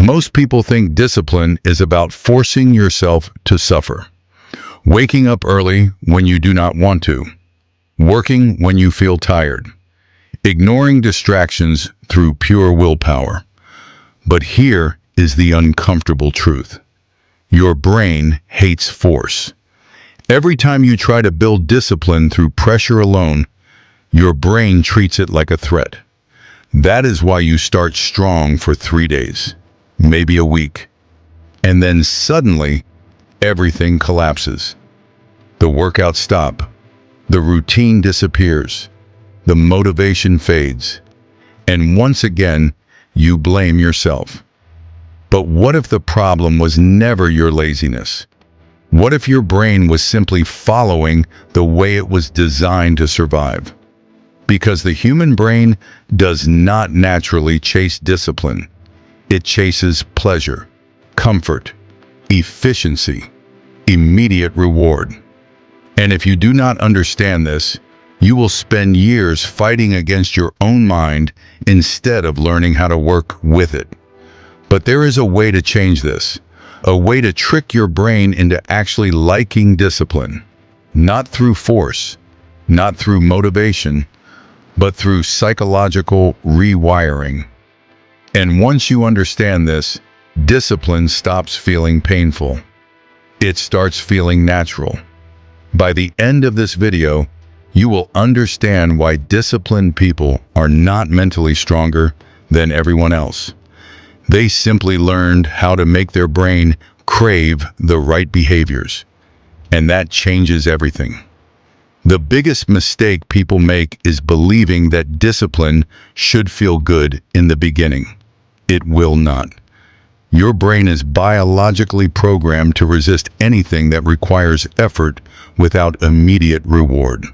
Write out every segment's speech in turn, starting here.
Most people think discipline is about forcing yourself to suffer. Waking up early when you do not want to. Working when you feel tired. Ignoring distractions through pure willpower. But here is the uncomfortable truth. Your brain hates force. Every time you try to build discipline through pressure alone, your brain treats it like a threat. That is why you start strong for 3 days, maybe a week, and then suddenly, everything collapses. The workouts stop, the routine disappears, the motivation fades, and once again, you blame yourself. But what if the problem was never your laziness? What if your brain was simply following the way it was designed to survive? Because the human brain does not naturally chase discipline. It chases pleasure, comfort, efficiency, immediate reward. And if you do not understand this, you will spend years fighting against your own mind instead of learning how to work with it. But there is a way to change this, a way to trick your brain into actually liking discipline, not through force, not through motivation, but through psychological rewiring. And once you understand this, discipline stops feeling painful. It starts feeling natural. By the end of this video, you will understand why disciplined people are not mentally stronger than everyone else. They simply learned how to make their brain crave the right behaviors. And that changes everything. The biggest mistake people make is believing that discipline should feel good in the beginning. It will not. Your brain is biologically programmed to resist anything that requires effort without immediate reward.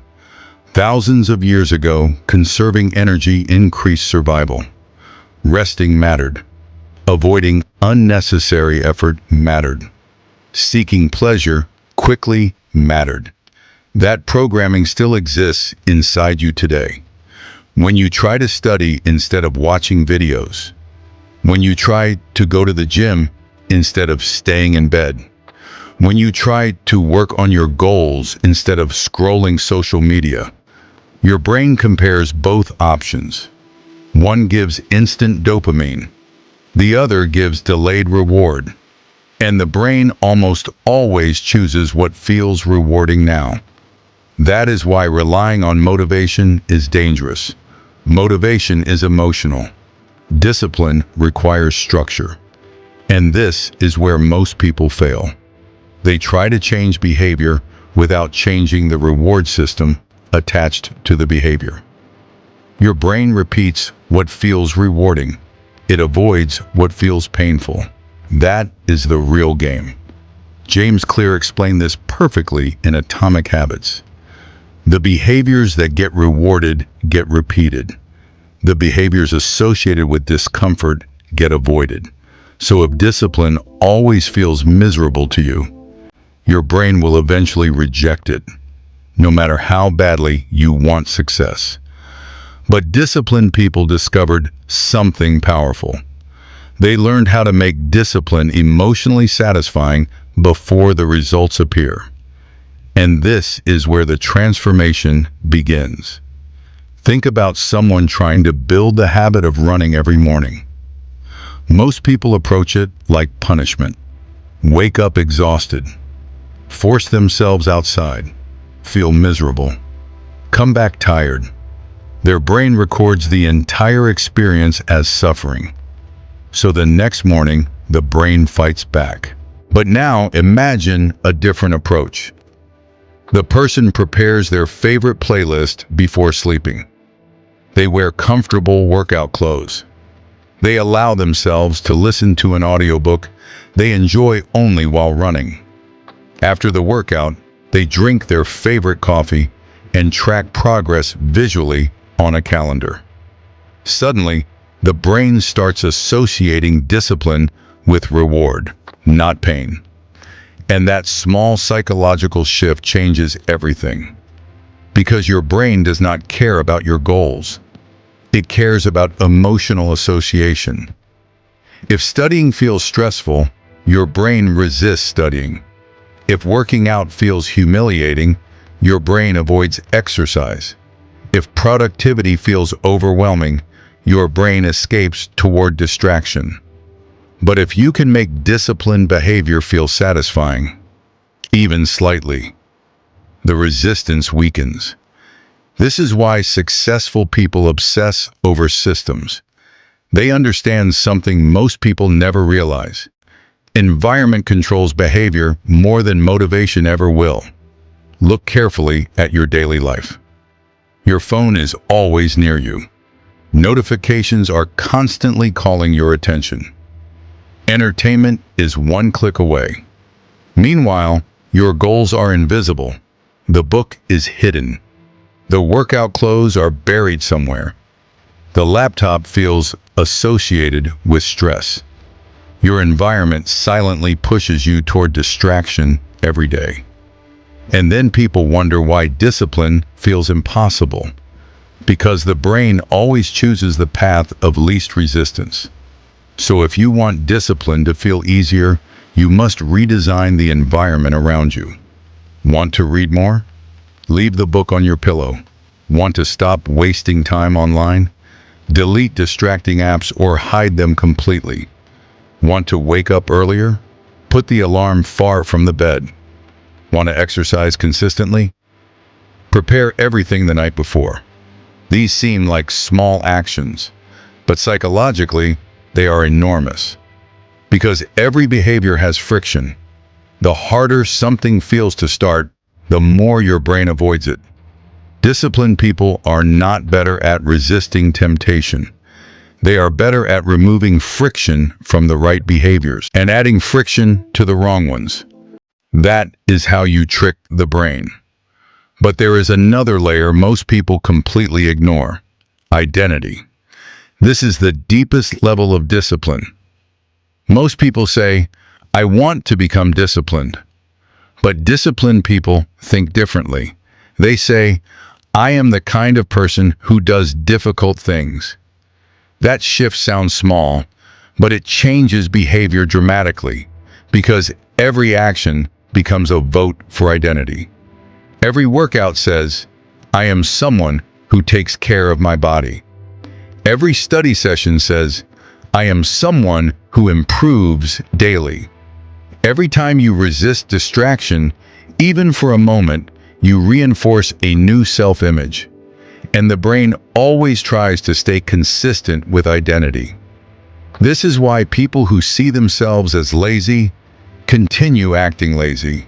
Thousands of years ago, conserving energy increased survival. Resting mattered. Avoiding unnecessary effort mattered. Seeking pleasure quickly mattered. That programming still exists inside you today. When you try to study instead of watching videos. When you try to go to the gym instead of staying in bed. When you try to work on your goals instead of scrolling social media. Your brain compares both options. One gives instant dopamine. The other gives delayed reward. And the brain almost always chooses what feels rewarding now. That is why relying on motivation is dangerous. Motivation is emotional. Discipline requires structure. And this is where most people fail. They try to change behavior without changing the reward system attached to the behavior. Your brain repeats what feels rewarding. It avoids what feels painful. That is the real game. James Clear explained this perfectly in Atomic Habits. The behaviors that get rewarded get repeated. The behaviors associated with discomfort get avoided. So if discipline always feels miserable to you, your brain will eventually reject it, no matter how badly you want success. But disciplined people discovered something powerful. They learned how to make discipline emotionally satisfying before the results appear. And this is where the transformation begins. Think about someone trying to build the habit of running every morning. Most people approach it like punishment. Wake up exhausted. Force themselves outside. Feel miserable. Come back tired. Their brain records the entire experience as suffering. So the next morning, the brain fights back. But now imagine a different approach. The person prepares their favorite playlist before sleeping. They wear comfortable workout clothes. They allow themselves to listen to an audiobook they enjoy only while running. After the workout, they drink their favorite coffee and track progress visually on a calendar. Suddenly, the brain starts associating discipline with reward, not pain. And that small psychological shift changes everything. Because your brain does not care about your goals. It cares about emotional association. If studying feels stressful, your brain resists studying. If working out feels humiliating, your brain avoids exercise. If productivity feels overwhelming, your brain escapes toward distraction. But if you can make disciplined behavior feel satisfying, even slightly, the resistance weakens. This is why successful people obsess over systems. They understand something most people never realize. Environment controls behavior more than motivation ever will. Look carefully at your daily life. Your phone is always near you. Notifications are constantly calling your attention. Entertainment is one click away. Meanwhile, your goals are invisible. The book is hidden. The workout clothes are buried somewhere. The laptop feels associated with stress. Your environment silently pushes you toward distraction every day. And then people wonder why discipline feels impossible. Because the brain always chooses the path of least resistance. So if you want discipline to feel easier, you must redesign the environment around you. Want to read more? Leave the book on your pillow. Want to stop wasting time online? Delete distracting apps or hide them completely. Want to wake up earlier? Put the alarm far from the bed. Want to exercise consistently? Prepare everything the night before. These seem like small actions, but psychologically, they are enormous. Because every behavior has friction. The harder something feels to start, the more your brain avoids it. Disciplined people are not better at resisting temptation. They are better at removing friction from the right behaviors and adding friction to the wrong ones. That is how you trick the brain. But there is another layer most people completely ignore: identity. This is the deepest level of discipline. Most people say, "I want to become disciplined." But disciplined people think differently. They say, "I am the kind of person who does difficult things." That shift sounds small, but it changes behavior dramatically, because every action becomes a vote for identity. Every workout says, "I am someone who takes care of my body." Every study session says, "I am someone who improves daily." Every time you resist distraction, even for a moment, you reinforce a new self-image. And the brain always tries to stay consistent with identity. This is why people who see themselves as lazy continue acting lazy.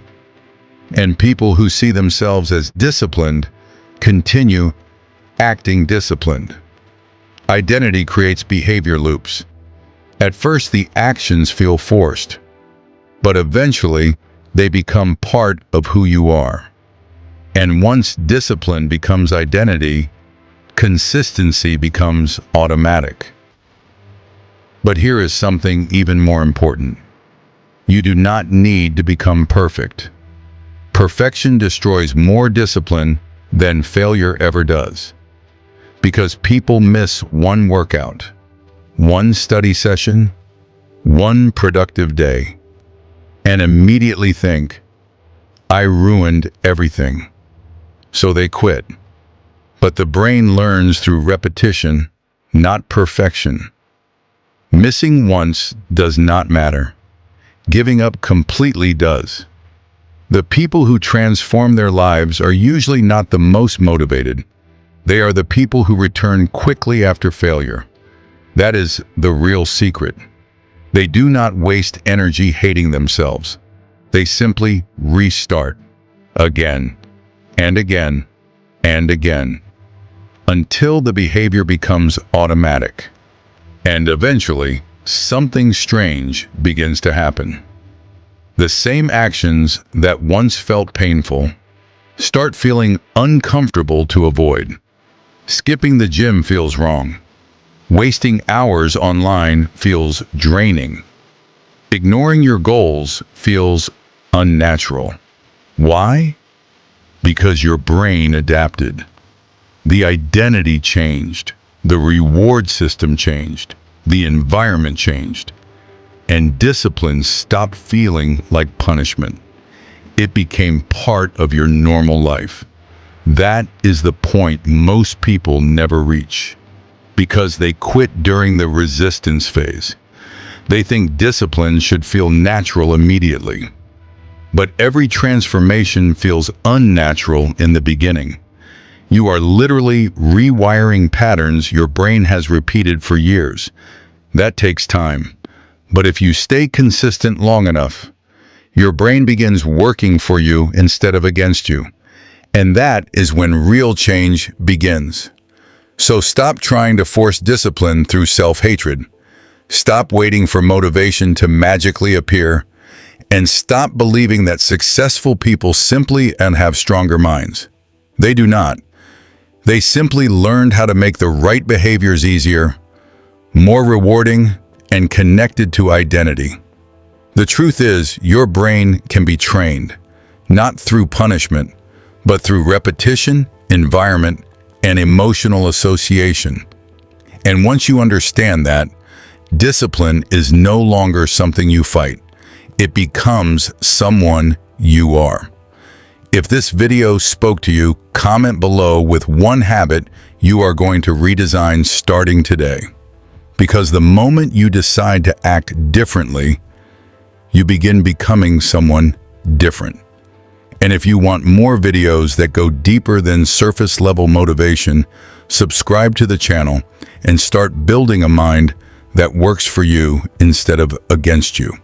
And people who see themselves as disciplined continue acting disciplined. Identity creates behavior loops. At first, the actions feel forced, but eventually, they become part of who you are. And once discipline becomes identity, consistency becomes automatic. But here is something even more important. You do not need to become perfect. Perfection destroys more discipline than failure ever does. Because people miss one workout, one study session, one productive day, and immediately think, "I ruined everything." So they quit. But the brain learns through repetition, not perfection. Missing once does not matter. Giving up completely does. The people who transform their lives are usually not the most motivated. They are the people who return quickly after failure. That is the real secret. They do not waste energy hating themselves. They simply restart again and again and again until the behavior becomes automatic. And eventually, something strange begins to happen. The same actions that once felt painful start feeling uncomfortable to avoid. Skipping the gym feels wrong. Wasting hours online feels draining. Ignoring your goals feels unnatural. Why? Because your brain adapted. The identity changed. The reward system changed. The environment changed. and discipline stopped feeling like punishment. It became part of your normal life. That is the point most people never reach, because they quit during the resistance phase. They think discipline should feel natural immediately. But every transformation feels unnatural in the beginning. You are literally rewiring patterns your brain has repeated for years. That takes time. But if you stay consistent long enough, your brain begins working for you instead of against you. And that is when real change begins. So stop trying to force discipline through self-hatred. Stop waiting for motivation to magically appear. And stop believing that successful people simply and have stronger minds. They do not. They simply learned how to make the right behaviors easier, more rewarding, and connected to identity. The truth is, your brain can be trained, not through punishment, but through repetition, environment, and emotional association. And once you understand that, discipline is no longer something you fight. It becomes someone you are. If this video spoke to you, comment below with one habit you are going to redesign starting today. Because the moment you decide to act differently, you begin becoming someone different. And if you want more videos that go deeper than surface level motivation, subscribe to the channel and start building a mind that works for you instead of against you.